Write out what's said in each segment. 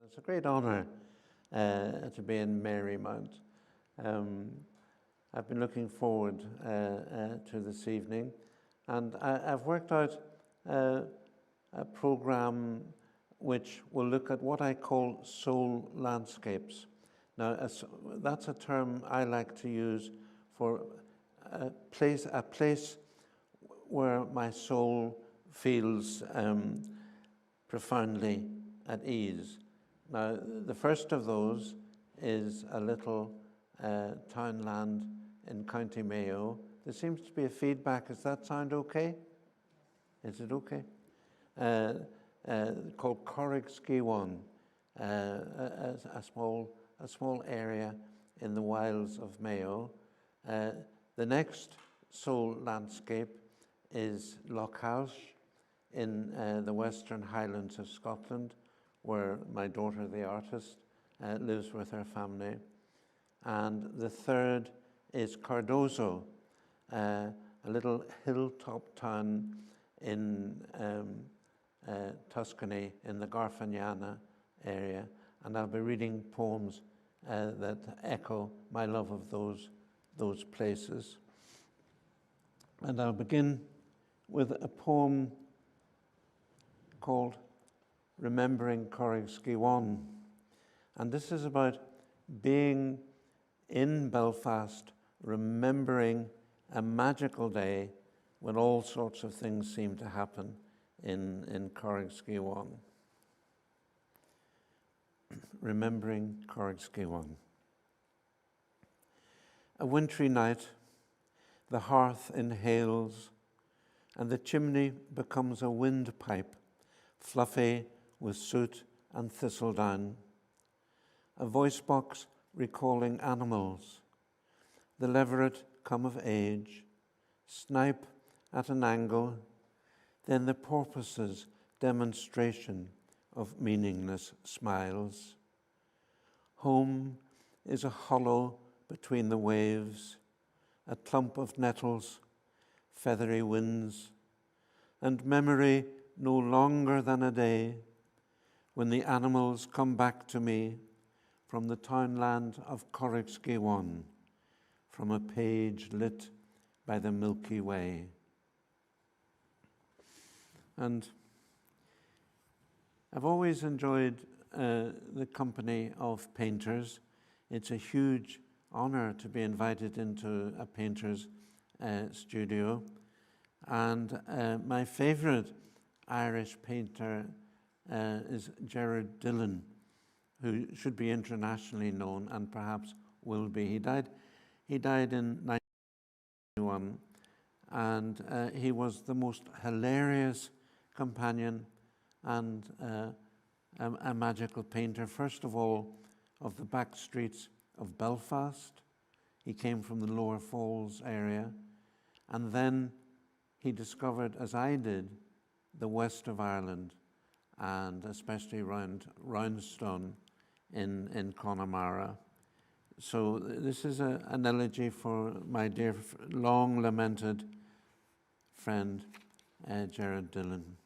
It's a great honour to be in Marymount. I've been looking forward to this evening, and I've worked out a programme which will look at what I call soul landscapes. Now, that's a term I like to use for a place where my soul feels profoundly at ease. Now, the first of those is a little townland in County Mayo. There seems to be a feedback. Does that sound okay? Is it okay? Called Corrigskiwan, a small area in the wilds of Mayo. The next soul landscape is Lochhouse in the Western Highlands of Scotland, where my daughter, the artist, lives with her family. And the third is Cardozo, a little hilltop town in Tuscany, in the Garfagnana area. And I'll be reading poems that echo my love of those places. And I'll begin with a poem called Remembering Corrigskiwan. And this is about being in Belfast, remembering a magical day when all sorts of things seem to happen in Corrigskiwan. Remembering Corrigskiwan. A wintry night, the hearth inhales, and the chimney becomes a windpipe, fluffy with soot and thistledown. A voice box recalling animals, the leveret come of age, snipe at an angle, then the porpoise's demonstration of meaningless smiles. Home is a hollow between the waves, a clump of nettles, feathery winds, and memory no longer than a day when the animals come back to me from the townland of Corrigskiwan, from a page lit by the Milky Way. And I've always enjoyed the company of painters. It's a huge honor to be invited into a painter's studio. And my favorite Irish painter is Gerard Dillon, who should be internationally known and perhaps will be. He died in 1991, and he was the most hilarious companion and a magical painter, first of all, of the back streets of Belfast. He came from the Lower Falls area, and then he discovered, as I did, the west of Ireland, and especially around Roundstone in Connemara. So this is an elegy for my dear, long-lamented friend, Gerard Dillon.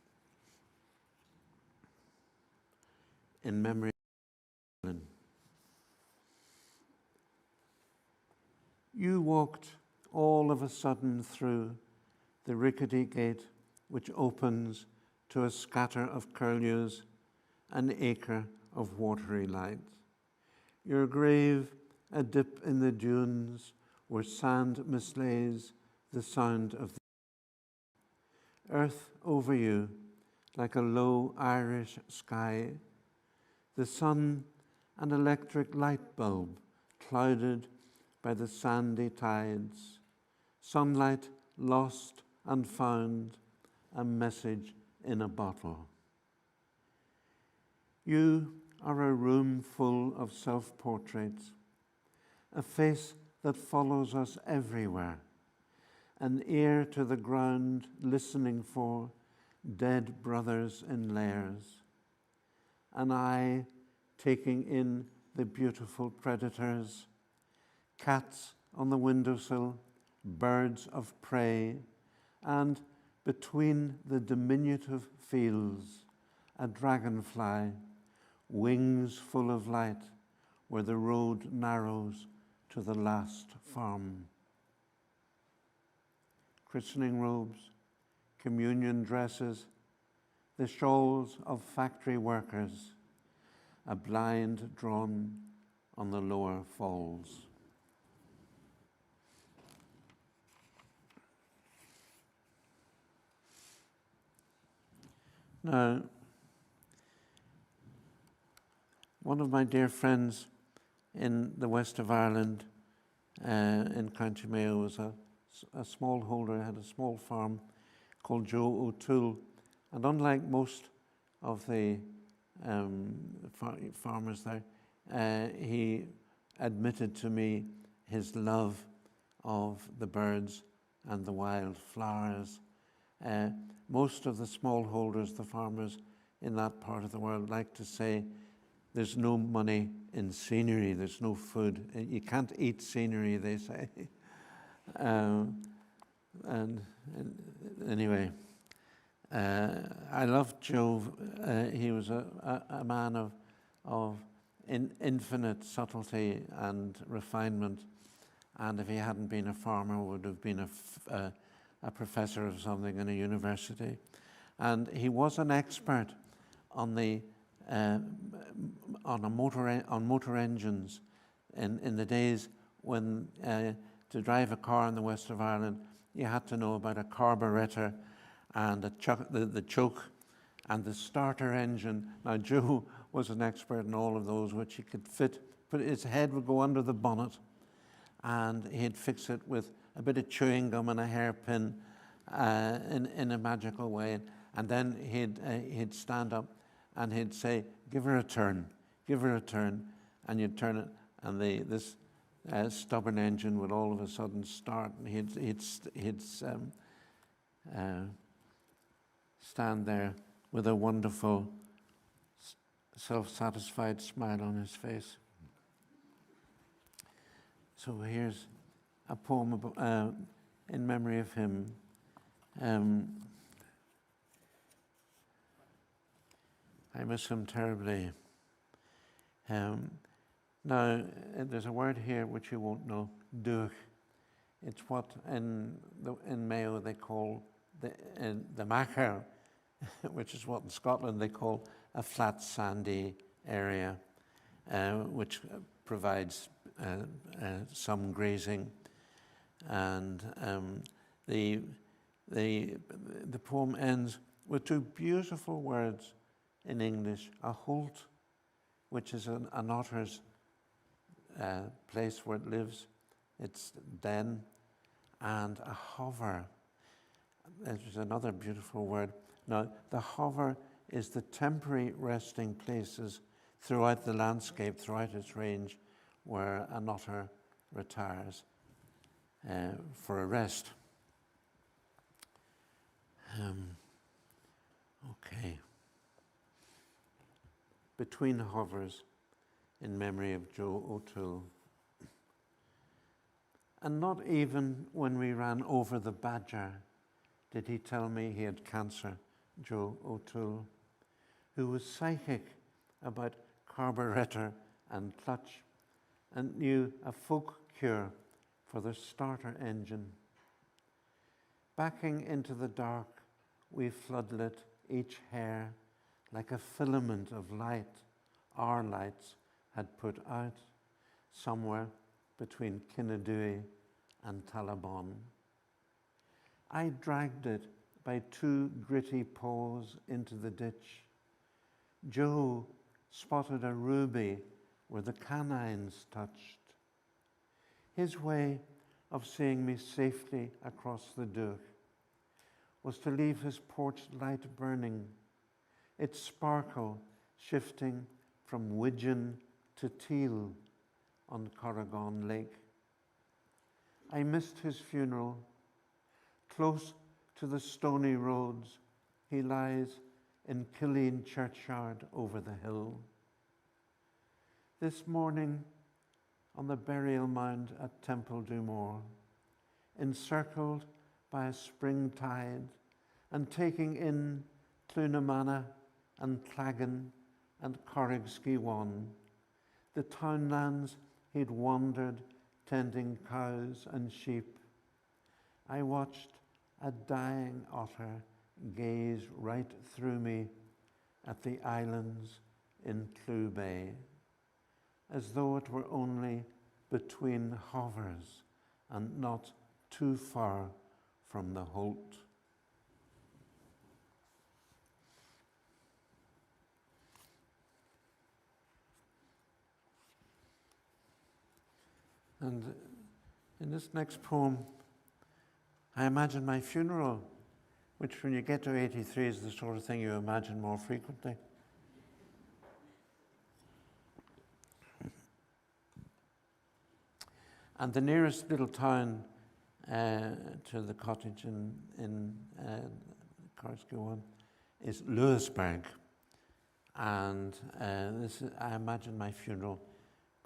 In memory of Dillon. You walked all of a sudden through the rickety gate which opens to a scatter of curlews, an acre of watery light. Your grave a dip in the dunes where sand mislays the sound of the earth over you like a low Irish sky. The sun an electric light bulb clouded by the sandy tides. Sunlight lost and found, a message in a bottle. You are a room full of self-portraits, a face that follows us everywhere, an ear to the ground listening for dead brothers in layers, an eye taking in the beautiful predators, cats on the windowsill, birds of prey, and between the diminutive fields, a dragonfly wings full of light, where the road narrows to the last farm. Christening robes, communion dresses, the shawls of factory workers, a blind drawn on the lower falls. Now, one of my dear friends in the west of Ireland, in County Mayo, was a smallholder, had a small farm called Joe O'Toole. And unlike most of the farmers there, he admitted to me his love of the birds and the wild flowers. Most of the smallholders, the farmers in that part of the world, like to say there's no money in scenery, there's no food. You can't eat scenery, they say. And anyway, I loved Joe. He was a man of infinite subtlety and refinement. And if he hadn't been a farmer, would have been a professor of something in a university. And he was an expert on motor engines in the days when to drive a car in the west of Ireland, you had to know about a carburetor and the choke and the starter engine. Now, Joe was an expert in all of those, which he could fit, but his head would go under the bonnet and he'd fix it with a bit of chewing gum and a hairpin in a magical way. And then he'd stand up and he'd say, give her a turn, and you'd turn it, and this stubborn engine would all of a sudden start, and he'd stand there with a wonderful, self-satisfied smile on his face. So here's a poem in memory of him. I miss him terribly. Now, there's a word here which you won't know, duch. It's what in Mayo they call the macher, which is what in Scotland they call a flat sandy area, which provides some grazing. And the poem ends with two beautiful words in English: a holt, which is an otter's place where it lives, its den, and a hover. There's another beautiful word. Now, the hover is the temporary resting places throughout the landscape, throughout its range, where an otter retires for a rest. Okay. Between hovers, in memory of Joe O'Toole. And not even when we ran over the badger did he tell me he had cancer, Joe O'Toole, who was psychic about carburetor and clutch and knew a folk cure for the starter engine. Backing into the dark, we floodlit each hair like a filament of light our lights had put out somewhere between Kinnadui and Talabon. I dragged it by two gritty paws into the ditch. Joe spotted a ruby where the canines touched. His way of seeing me safely across the duch was to leave his porch light burning, its sparkle shifting from widgeon to teal on Corrigan Lake. I missed his funeral. Close to the stony roads, he lies in Killeen churchyard over the hill. This morning, on the burial mound at Temple du Mor, encircled by a spring tide and taking in Clunamana and Clagan and Corrigsky-One, the townlands he'd wandered, tending cows and sheep. I watched a dying otter gaze right through me at the islands in Clew Bay, as though it were only between hovers and not too far from the Holt. And in this next poem, I imagine my funeral, which when you get to 83 is the sort of thing you imagine more frequently. And the nearest little town to the cottage in Corrigsky-One is Louisburg. And I imagine my funeral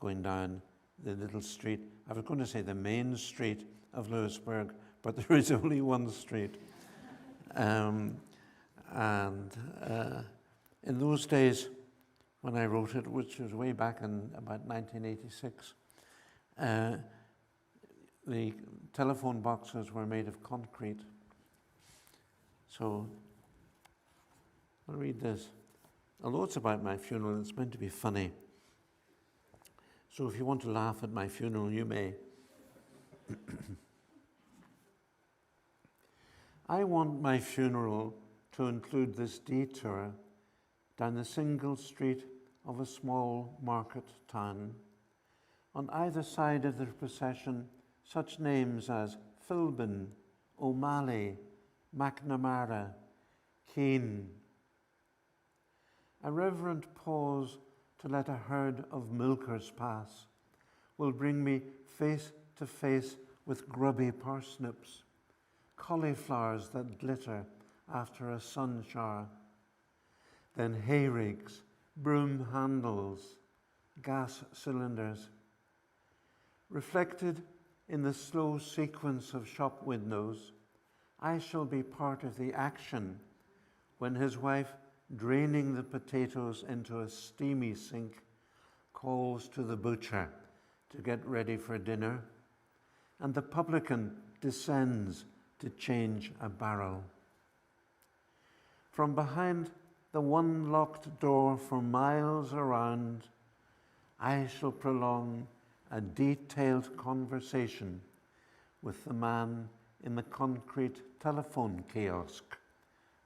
going down the little street. I was going to say the main street of Louisburg, but there is only one street. In those days, when I wrote it, which was way back in about 1986, the telephone boxes were made of concrete. So I'll read this. Although it's about my funeral, it's meant to be funny. So if you want to laugh at my funeral, you may. I want my funeral to include this detour down the single street of a small market town. On either side of the procession, such names as Philbin, O'Malley, McNamara, Keane. A reverent pause to let a herd of milkers pass will bring me face to face with grubby parsnips, cauliflowers that glitter after a sun shower, then hay rigs, broom handles, gas cylinders. Reflected in the slow sequence of shop windows, I shall be part of the action when his wife, draining the potatoes into a steamy sink, calls to the butcher to get ready for dinner, and the publican descends to change a barrel. From behind the one locked door for miles around, I shall prolong a detailed conversation with the man in the concrete telephone kiosk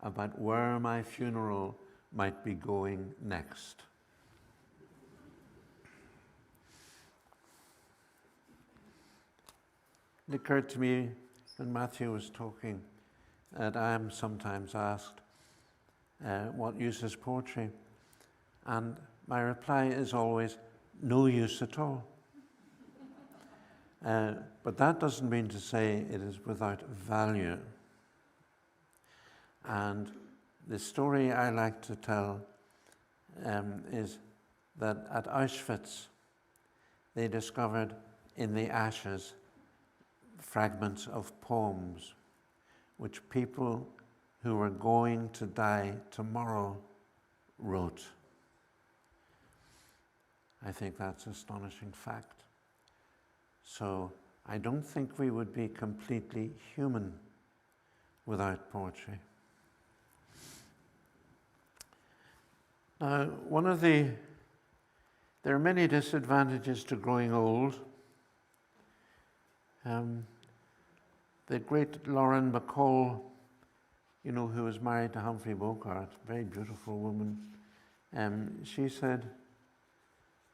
about where my funeral might be going next. It occurred to me when Matthew was talking that I am sometimes asked what use is poetry, and my reply is always no use at all. But that doesn't mean to say it is without value. And the story I like to tell is that at Auschwitz, they discovered in the ashes fragments of poems which people who were going to die tomorrow wrote. I think that's an astonishing fact. So I don't think we would be completely human without poetry. Now, there are many disadvantages to growing old. The great Lauren Bacall, who was married to Humphrey Bogart, very beautiful woman, she said,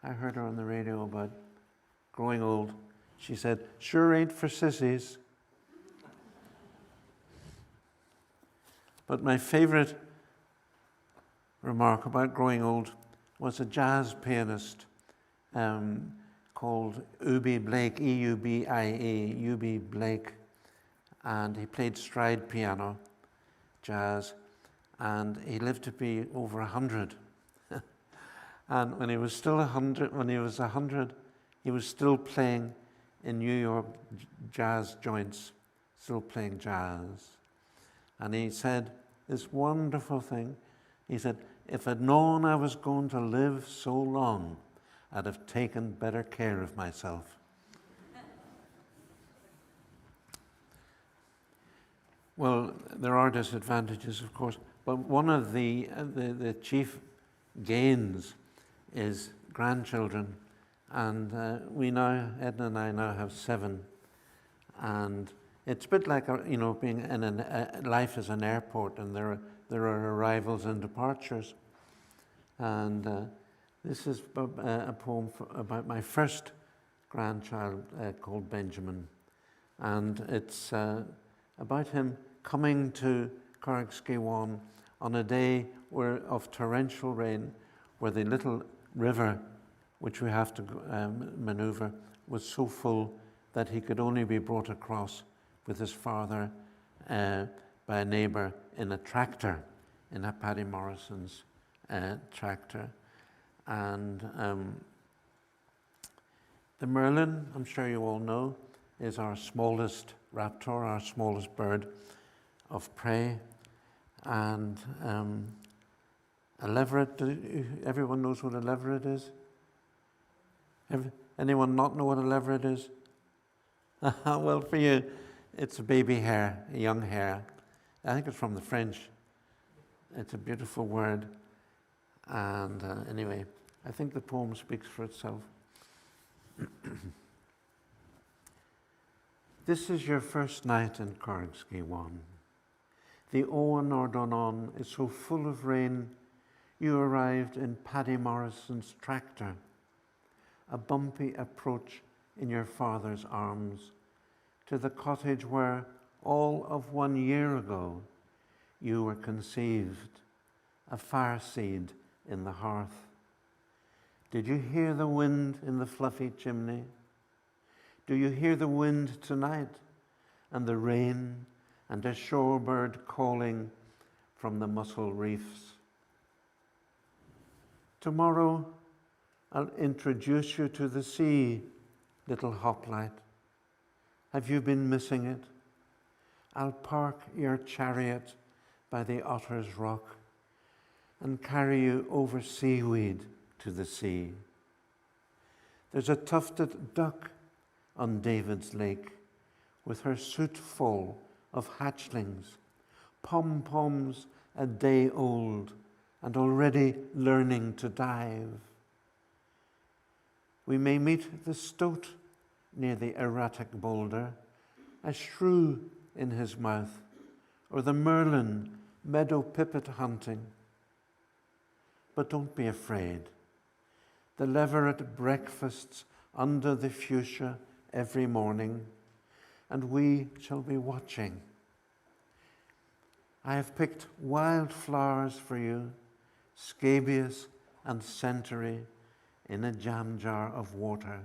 I heard her on the radio about growing old. She said, sure ain't for sissies. But my favorite remark about growing old was a jazz pianist called Ubi Blake, E-U-B-I-E, Ubi Blake, and he played stride piano, jazz, and he lived to be over 100. And when he was 100, he was still playing in New York jazz joints, still playing jazz. And he said this wonderful thing. He said, if I'd known I was going to live so long, I'd have taken better care of myself. Well, there are disadvantages, of course, but one of the chief gains is grandchildren. And we now, Edna and I now have 7. And it's a bit like, being in life as an airport, and there are arrivals and departures. And this is a poem about my first grandchild called Benjamin. And it's about him coming to Carrigskeewan on a day of torrential rain, where the little river, which we have to maneuver, was so full that he could only be brought across with his father by a neighbour in a tractor, in a Paddy Morrison's tractor. And the merlin, I'm sure you all know, is our smallest raptor, our smallest bird of prey. And a leveret, everyone knows what a leveret is? Anyone not know what a leveret is? Well, for you, it's a baby hare, a young hare. I think it's from the French. It's a beautiful word. And anyway, I think the poem speaks for itself. This is your first night in Carrigskeewan. The Owen or Donon is so full of rain, you arrived in Paddy Morrison's tractor, a bumpy approach in your father's arms, to the cottage where, all of 1 year ago, you were conceived, a fire seed in the hearth. Did you hear the wind in the fluffy chimney? Do you hear the wind tonight, and the rain, and a shorebird calling from the mussel reefs? Tomorrow, I'll introduce you to the sea, little hoplite. Have you been missing it? I'll park your chariot by the Otter's Rock and carry you over seaweed to the sea. There's a tufted duck on David's Lake with her suit full of hatchlings, pom-poms a day old and already learning to dive. We may meet the stoat near the erratic boulder, a shrew in his mouth, or the merlin meadow pipit hunting. But don't be afraid. The leveret breakfasts under the fuchsia every morning, and we shall be watching. I have picked wild flowers for you, scabious and centaury, in a jam jar of water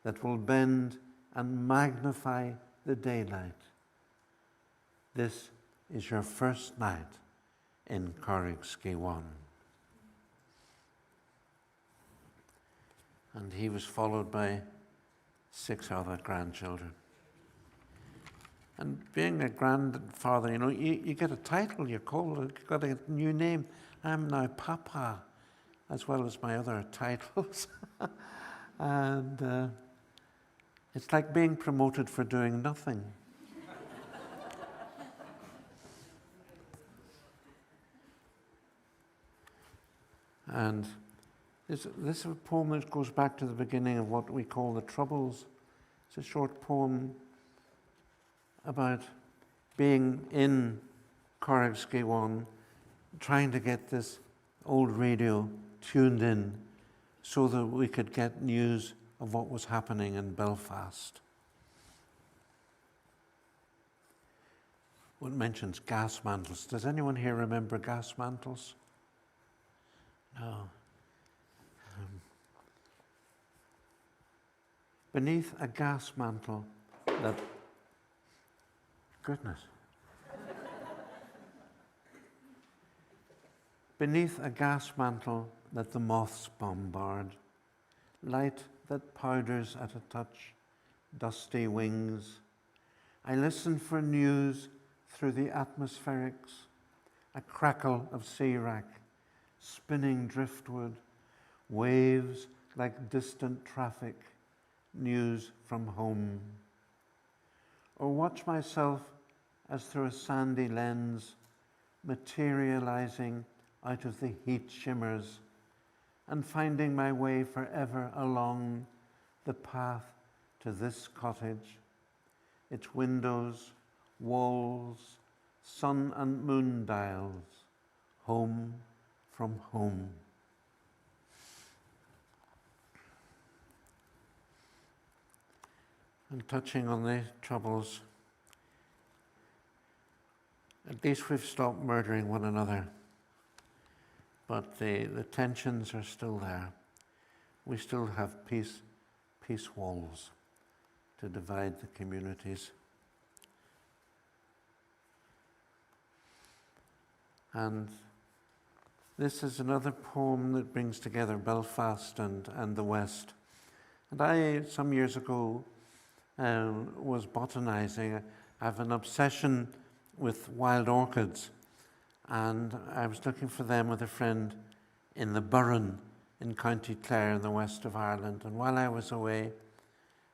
that will bend and magnify the daylight. This is your first night in Carrigskeewan. And he was followed by 6 other grandchildren. And being a grandfather, you get a title, you're called, you've got a new name. I'm now Papa, as well as my other titles. And it's like being promoted for doing nothing. And this is a poem that goes back to the beginning of what we call the Troubles. It's a short poem about being in Carrigskeewan, trying to get this old radio tuned in so that we could get news of what was happening in Belfast. Well, it mentions gas mantles. Does anyone here remember gas mantles? No. Beneath a gas mantle that, goodness. Beneath a gas mantle that the moths bombard, light that powders at a touch, dusty wings, I listen for news through the atmospherics, a crackle of sea wrack, spinning driftwood, waves like distant traffic, news from home. Or watch myself as through a sandy lens, materializing out of the heat shimmers and finding my way forever along the path to this cottage, its windows, walls, sun and moon dials, home from home. And touching on the troubles, at least we've stopped murdering one another, but the tensions are still there. We still have peace walls to divide the communities. And this is another poem that brings together Belfast and the West. And I, some years ago, was botanizing. I have an obsession with wild orchids, and I was looking for them with a friend in the Burren in County Clare in the west of Ireland. And while I was away,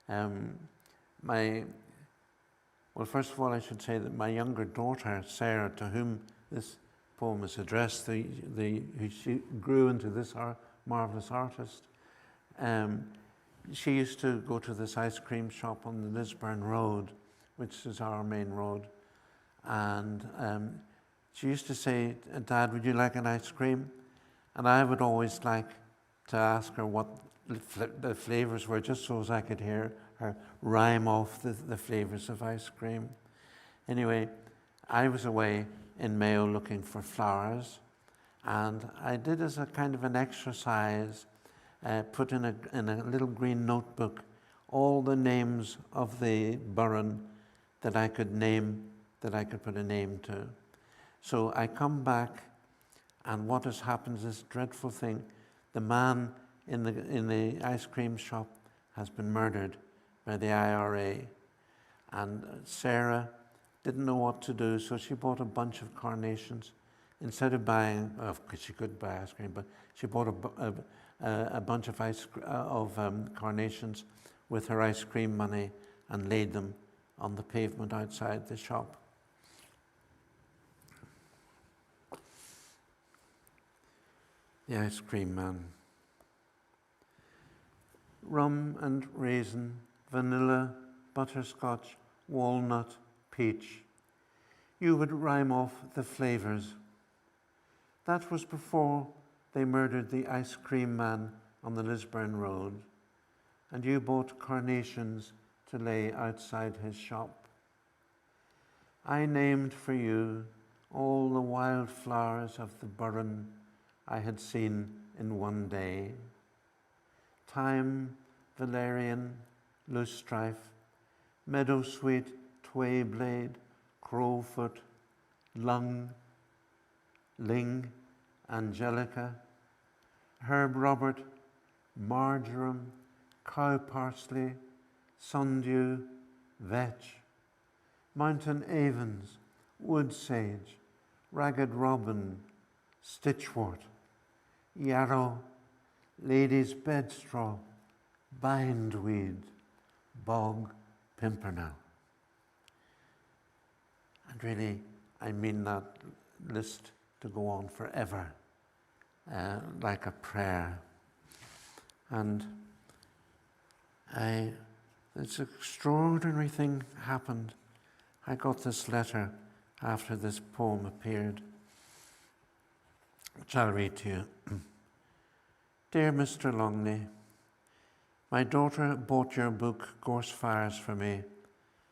first of all, I should say that my younger daughter, Sarah, to whom this poem is addressed, she grew into this marvelous artist. She used to go to this ice cream shop on the Lisburn Road, which is our main road. And she used to say, "Dad, would you like an ice cream?" And I would always like to ask her what the flavors were, just so as I could hear her rhyme off the flavors of ice cream. Anyway, I was away in Mayo looking for flowers, and I did, as a kind of an exercise, put in a little green notebook all the names of the Burren that I could name, that I could put a name to. So I come back, and what has happened is this dreadful thing. The man in the ice cream shop has been murdered by the IRA, and Sarah didn't know what to do, so she bought a bunch of carnations. Instead of buying, because she could buy ice cream, but she bought a bunch of carnations with her ice cream money and laid them on the pavement outside the shop. The ice cream man. Rum and raisin, vanilla, butterscotch, walnut, peach. You would rhyme off the flavors. That was before they murdered the ice cream man on the Lisburn Road, and you bought carnations to lay outside his shop. I named for you all the wild flowers of the Burren I had seen in one day. Thyme, valerian, loosestrife, meadowsweet, twayblade, crowfoot, lung, ling, angelica, herb robert, marjoram, cow parsley, sundew, vetch, mountain avens, wood sage, ragged robin, stitchwort, yarrow, lady's bedstraw, bindweed, bog pimpernel. And really, I mean that list to go on forever, like a prayer. And this extraordinary thing happened. I got this letter after this poem appeared, which I'll read to you. Dear Mr. Longley, my daughter bought your book, Gorse Fires, for me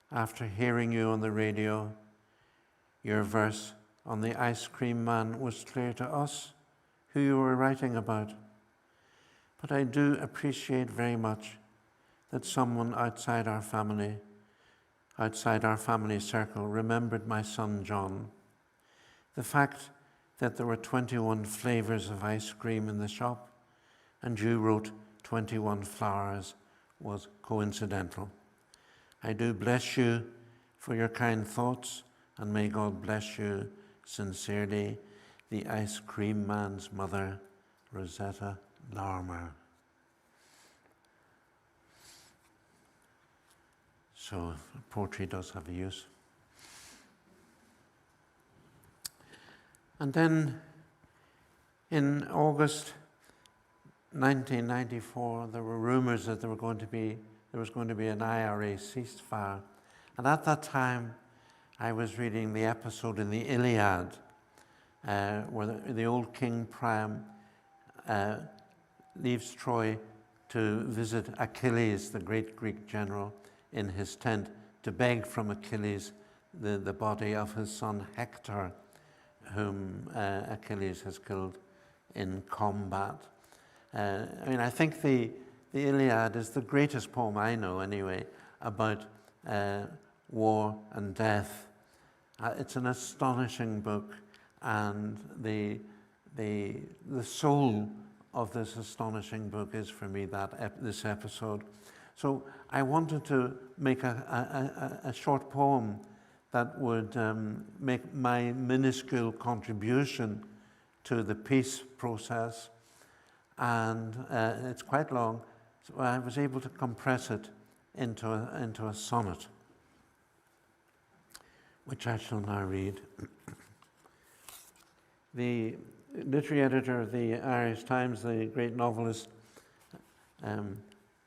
after hearing you on the radio. Your verse on the ice cream man was clear to us who you were writing about. But I do appreciate very much that someone outside our family circle, remembered my son John. The fact that there were 21 flavors of ice cream in the shop and you wrote 21 flowers was coincidental. I do bless you for your kind thoughts, and may God bless you sincerely. the ice cream man's mother, Rosetta Larmer. So poetry does have a use. And then in August 1994, there were rumors that there was going to be an IRA ceasefire. And at that time, I was reading the episode in the Iliad where the old King Priam leaves Troy to visit Achilles, the great Greek general, in his tent to beg from Achilles the body of his son Hector, whom Achilles has killed in combat. I think the Iliad is the greatest poem I know anyway about war and death. It's an astonishing book, and the soul of this astonishing book is for me this episode. So I wanted to make a short poem that would make my minuscule contribution to the peace process, and it's quite long, so I was able to compress it into a sonnet, which I shall now read. The literary editor of the Irish Times, the great novelist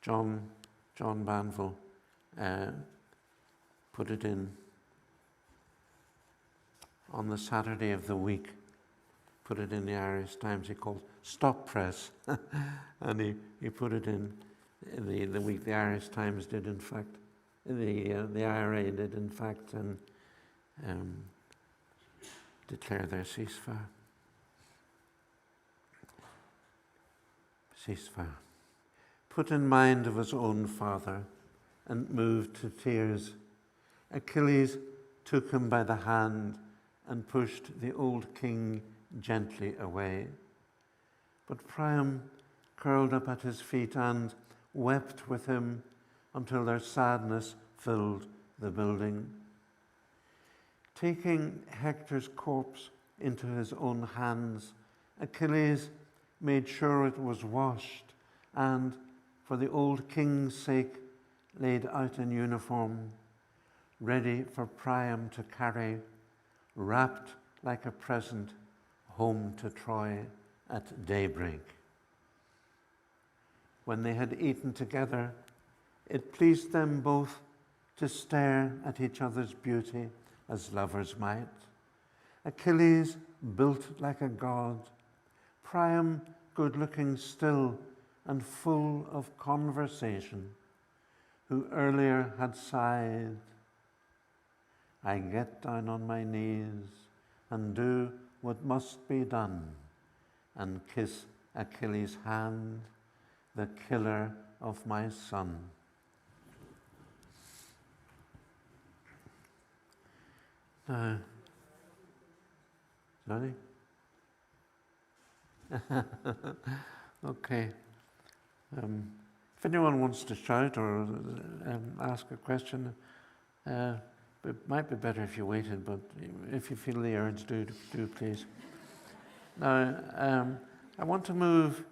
John Banville, put it in on the Saturday of the week, put it in the Irish Times. He called Stop Press, and he put it in the week the Irish Times did, in fact, the IRA did, in fact, and declare their ceasefire. Put in mind of his own father and moved to tears, Achilles took him by the hand and pushed the old king gently away. But Priam curled up at his feet and wept with him until their sadness filled the building. Taking Hector's corpse into his own hands, Achilles made sure it was washed and, for the old king's sake, laid out in uniform, ready for Priam to carry, wrapped like a present, home to Troy at daybreak. When they had eaten together, it pleased them both to stare at each other's beauty as lovers might. Achilles built like a god, Priam good-looking still and full of conversation, who earlier had sighed, I get down on my knees and do what must be done, and kiss Achilles' hand, the killer of my son. Now, sorry? Okay. If anyone wants to shout or ask a question, it might be better if you waited, but if you feel the urge, do please. Now, I want to move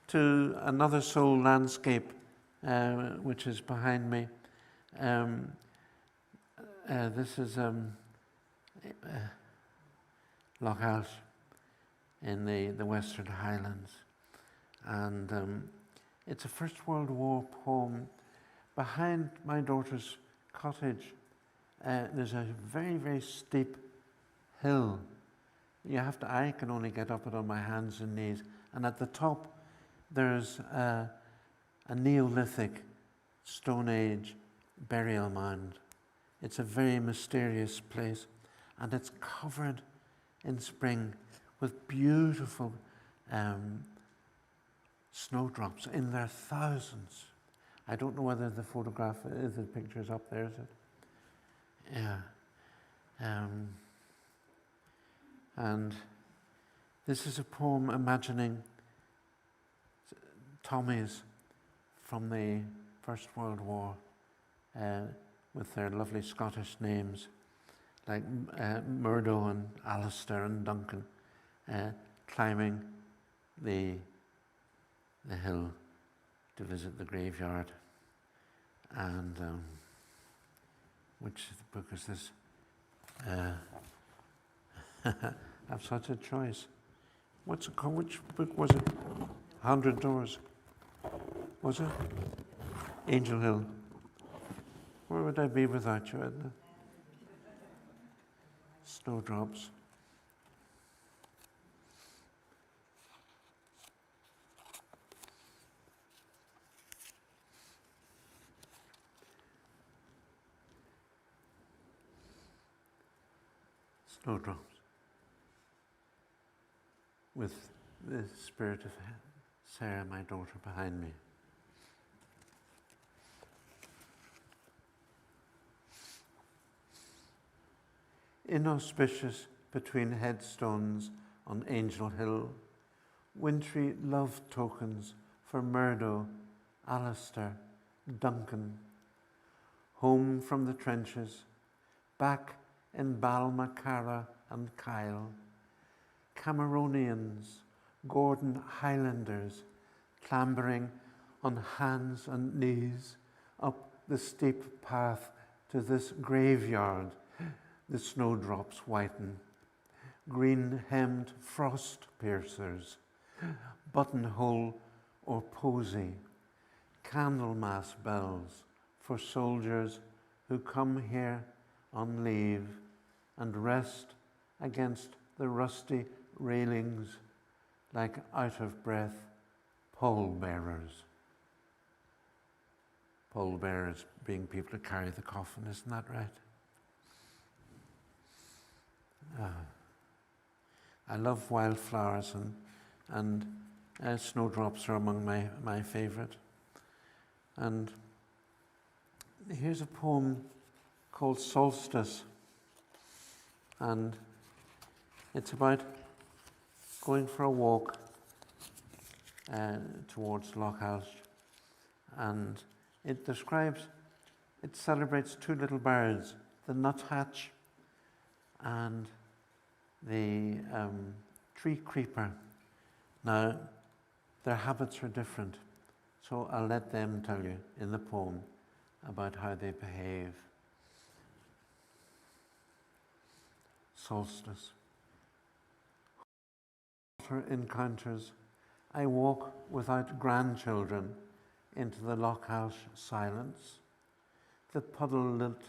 to another soul landscape, which is behind me. This is Lochhouse in the Western Highlands. And it's a First World War poem. Behind my daughter's cottage, there's a very, very steep hill. I can only get up it on my hands and knees. And at the top, there's a Neolithic Stone Age burial mound. It's a very mysterious place. And it's covered in spring with beautiful snowdrops in their thousands. I don't know whether the picture's up there, is it? Yeah. And this is a poem imagining Tommies from the First World War with their lovely Scottish names like Murdo and Alistair and Duncan. climbing the hill to visit the graveyard. And which book is this? I've such a choice. What's it called? Which book was it? 100 Doors. Was it? Angel Hill. Where would I be without you, Edna? Snowdrops. Snowdrops. With the spirit of Sarah, my daughter, behind me. Inauspicious between headstones on Angel Hill, wintry love tokens for Murdo, Alistair, Duncan. Home from the trenches, back in Balmacara and Kyle, Cameronians, Gordon Highlanders, clambering on hands and knees up the steep path to this graveyard. The snowdrops whiten, green-hemmed frost piercers, buttonhole or posy, Candlemas bells for soldiers who come here on leave and rest against the rusty railings like out-of-breath pallbearers. Pallbearers being people who carry the coffin, isn't that right? I love wildflowers, and snowdrops are among my favourite. And here's a poem called Solstice, and it's about going for a walk towards Lochhouse, and it celebrates two little birds, the nuthatch and the tree creeper. Now, their habits are different, so I'll let them tell you in the poem about how they behave. Solstice. Water encounters, I walk without grandchildren into the Lochhouse silence, the puddle-lit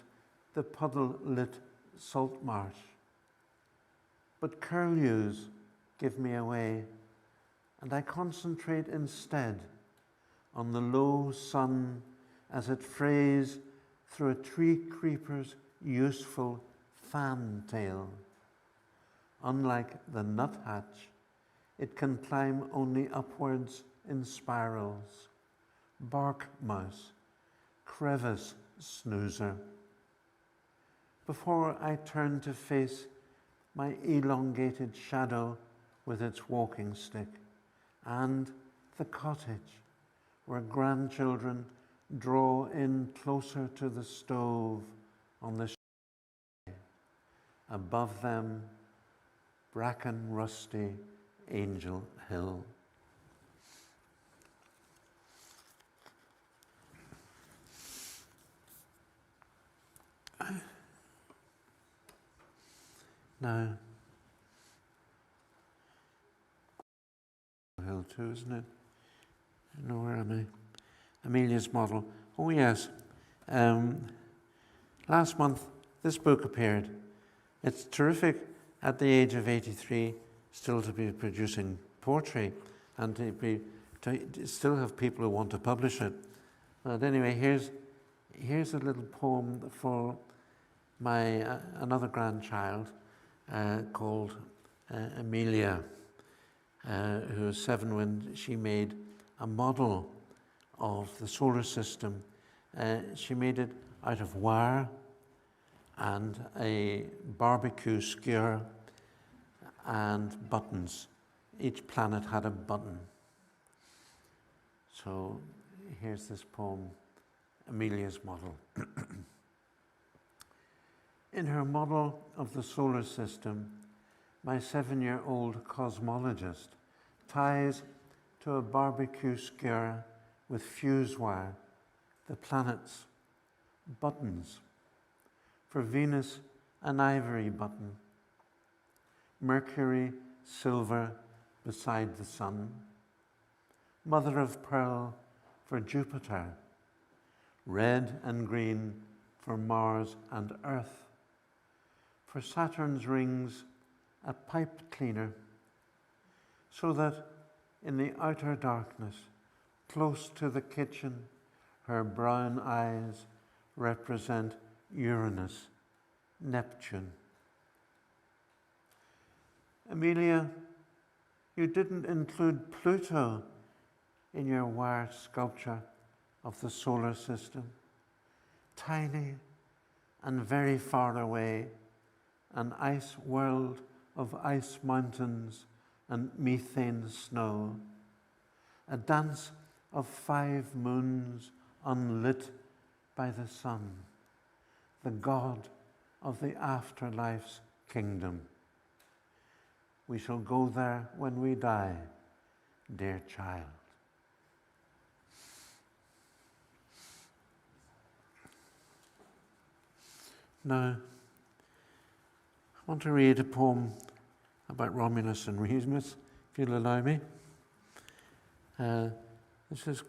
salt marsh. But curlews give me away, and I concentrate instead on the low sun as it frays through a tree creeper's useful fantail. Unlike the nuthatch, it can climb only upwards in spirals. Bark mouse, crevice snoozer. Before I turn to face my elongated shadow with its walking stick, and the cottage where grandchildren draw in closer to the stove on the above them, bracken rusty Angel Hill. Now, Hill too, isn't it? I know, where am I? Amelia's model. Oh yes. Last month, this book appeared. It's terrific at the age of 83 still to be producing poetry and to still have people who want to publish it. But anyway, here's a little poem for my another grandchild called Amelia, who is 7 when she made a model of the solar system. She made it out of wire and a barbecue skewer and buttons. Each planet had a button. So here's this poem, Amelia's model. In her model of the solar system, my 7-year-old cosmologist, ties to a barbecue skewer with fuse wire the planets, buttons. For Venus, an ivory button. Mercury, silver beside the sun. Mother of pearl for Jupiter. Red and green for Mars and Earth. For Saturn's rings, a pipe cleaner, so that in the outer darkness, close to the kitchen, her brown eyes represent Uranus, Neptune. Amelia, you didn't include Pluto in your wire sculpture of the solar system. Tiny and very far away, an ice world of ice mountains and methane snow, a dance of 5 moons unlit by the sun, the god of the afterlife's kingdom. We shall go there when we die, dear child. Now, I want to read a poem about Romulus and Remus, if you'll allow me. This is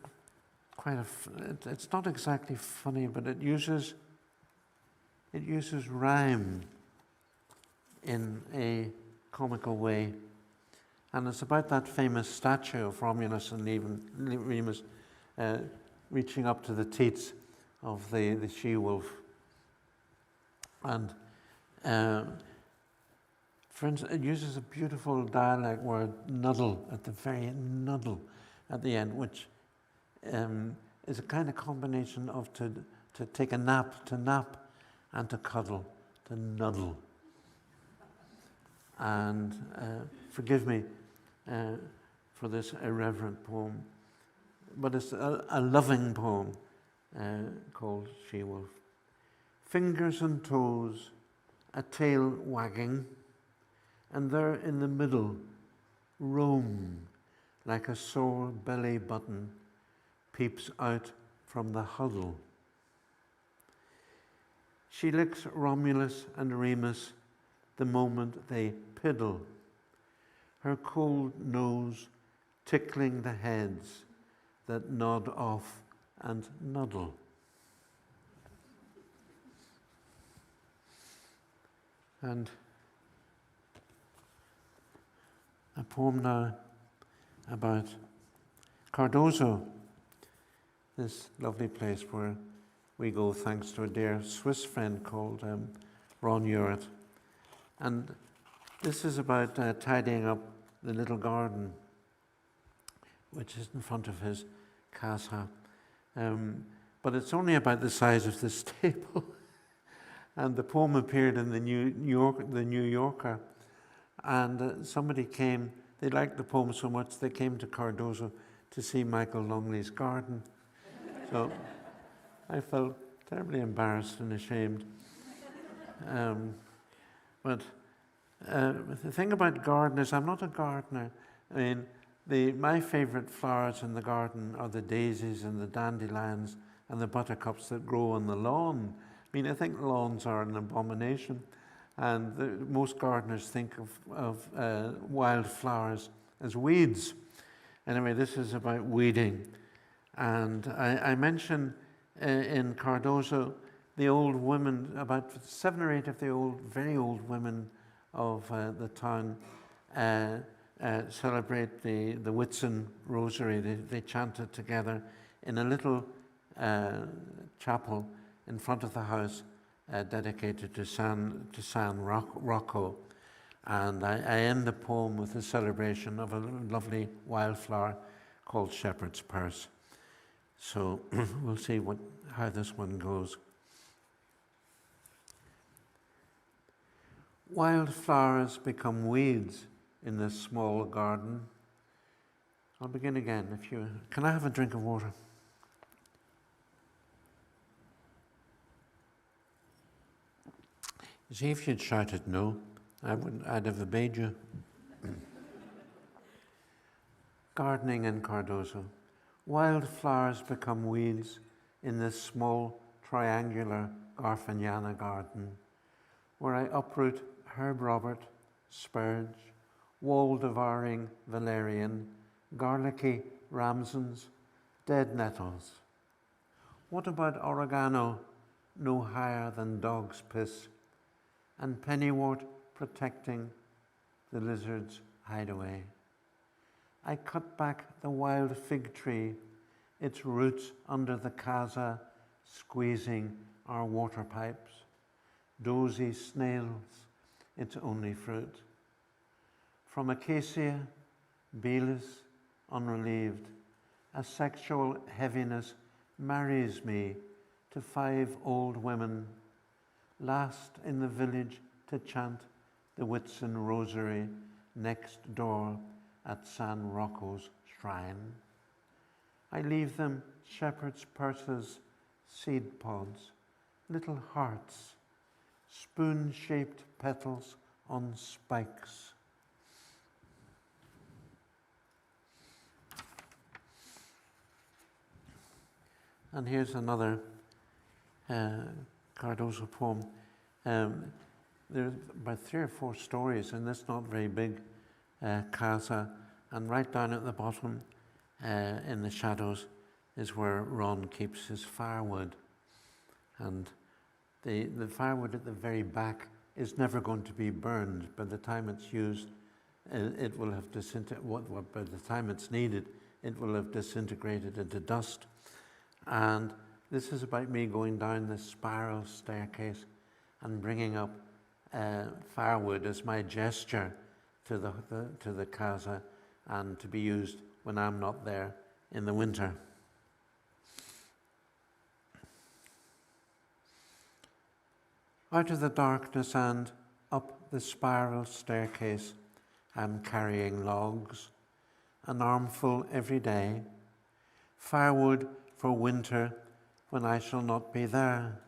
quite it's not exactly funny, but it uses rhyme in a comical way. And it's about that famous statue of Romulus and Remus reaching up to the teats of the she-wolf. And for instance, it uses a beautiful dialect word, nuddle, at the end, which is a kind of combination of to take a nap, to nap, and to cuddle, to nuddle. And forgive me for this irreverent poem, but it's a loving poem called She-Wolf. Fingers and toes, a tail wagging, and there in the middle, Rome, like a sore belly button, peeps out from the huddle. She licks Romulus and Remus the moment they piddle, her cold nose tickling the heads that nod off and nuddle. And a poem now about Cardozo, this lovely place where we go thanks to a dear Swiss friend called Ron Uritt. And this is about tidying up the little garden, which is in front of his casa. But it's only about the size of this table. And the poem appeared in the New Yorker. And somebody came, they liked the poem so much, they came to Cardozo to see Micheal Longley's garden. So I felt terribly embarrassed and ashamed. But the thing about gardeners, I'm not a gardener. I mean, my favorite flowers in the garden are the daisies and the dandelions and the buttercups that grow on the lawn. I mean, I think lawns are an abomination. And most gardeners think of wildflowers as weeds. Anyway, this is about weeding. And I mentioned in Cardozo, the old women, about 7 or 8 of the very old women of the town celebrate the Whitsun Rosary. They chant it together in a little chapel in front of the house dedicated to San Rocco. And I end the poem with a celebration of a lovely wildflower called Shepherd's Purse. So we'll see how this one goes. Wildflowers become weeds in this small garden. I'll begin again. Can I have a drink of water? You see, if you'd shouted no, I'd have obeyed you. Gardening in Cardozo. Wildflowers become weeds in this small triangular Garfagnana garden, where I uproot herb robert, spurge, wall-devouring valerian, garlicky ramsons, dead nettles. What about oregano, no higher than dog's piss, and pennywort protecting the lizard's hideaway? I cut back the wild fig tree, its roots under the casa, squeezing our water pipes. Dozy snails, its only fruit. From acacia, Belus, unrelieved, a sexual heaviness marries me to 5 old women, last in the village to chant the Whitsun rosary next door at San Rocco's shrine. I leave them shepherd's purses, seed pods, little hearts, spoon-shaped petals on spikes. And here's another Cardozo poem. There's about 3 or 4 stories in this not very big casa, and right down at the bottom in the shadows is where Ron keeps his firewood. And the firewood at the very back is never going to be burned. By the time it's used, it will have disintegrated. By the time it's needed, it will have disintegrated into dust. And this is about me going down this spiral staircase and bringing up firewood as my gesture to the casa, and to be used when I'm not there in the winter. Out of the darkness and up the spiral staircase, I'm carrying logs, an armful every day, firewood for winter when I shall not be there,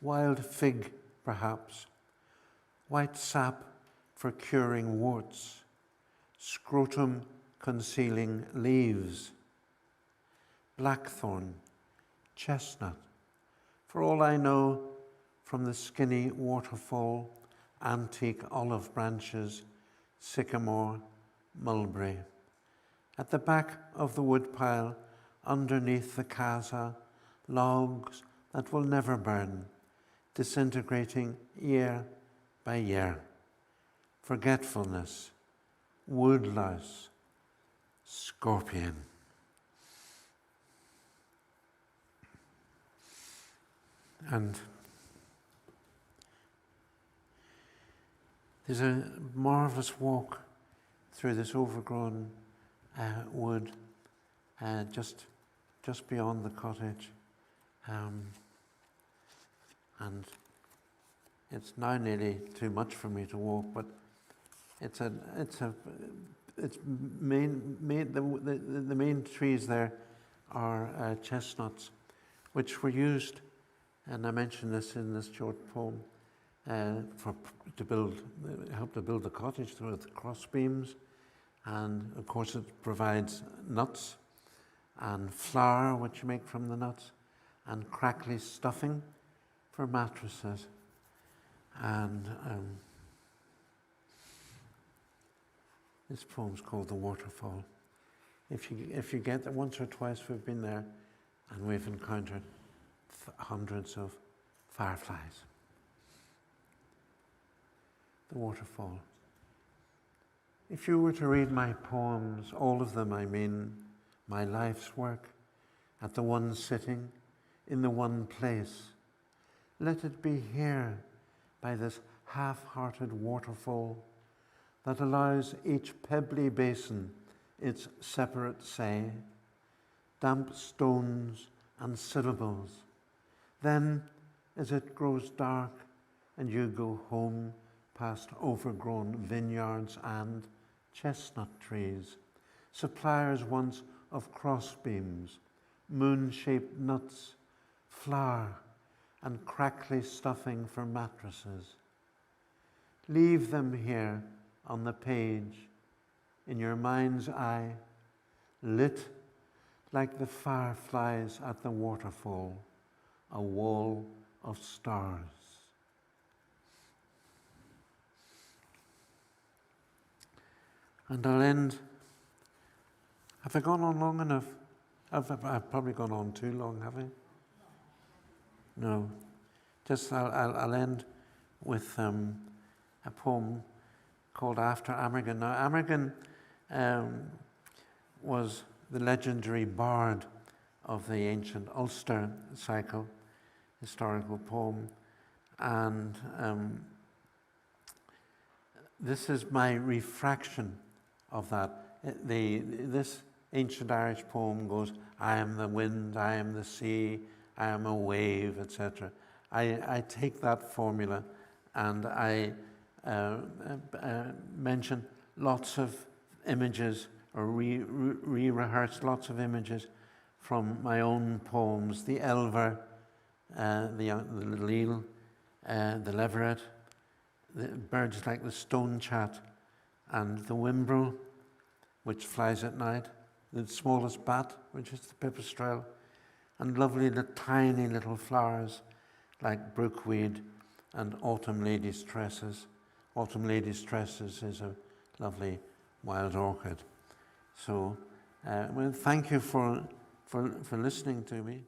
wild fig perhaps, white sap for curing warts, scrotum concealing leaves, blackthorn, chestnut, for all I know, from the skinny waterfall, antique olive branches, sycamore, mulberry. At the back of the woodpile, underneath the casa, logs that will never burn, disintegrating year by year. Forgetfulness, woodlouse, scorpion. And there's a marvelous walk through this overgrown wood just beyond the cottage. And it's now nearly too much for me to walk, but the main trees there are chestnuts, which were used, and I mentioned this in this short poem, help to build the cottage through the cross beams, and of course it provides nuts and flour, which you make from the nuts, and crackly stuffing for mattresses. And this poem's called The Waterfall. If you get there, once or twice we've been there, and we've encountered hundreds of fireflies. The Waterfall. If you were to read my poems, all of them I mean, my life's work, at the one sitting, in the one place, let it be here, by this half-hearted waterfall that allows each pebbly basin its separate say, damp stones and syllables. Then, as it grows dark and you go home past overgrown vineyards and chestnut trees, suppliers once of crossbeams, moon-shaped nuts, flour, and crackly stuffing for mattresses. Leave them here on the page, in your mind's eye, lit like the fireflies at the waterfall, a wall of stars. And I'll end. Have I gone on long enough? I've probably gone on too long, have I? No. Just I'll end with a poem called After Amergin. Now, Amergin was the legendary bard of the ancient Ulster cycle, historical poem, and this is my refraction of that. This ancient Irish poem goes, I am the wind, I am the sea, I am a wave, etc. I take that formula and I mention lots of images or re-rehearse lots of images from my own poems, the elver, the little eel, the leveret, the birds like the stonechat, and the wimbrel, which flies at night, the smallest bat, which is the pipistrelle, and lovely tiny little flowers like brookweed and autumn lady's tresses. Autumn lady's tresses is a lovely wild orchid. So, well, thank you for listening to me.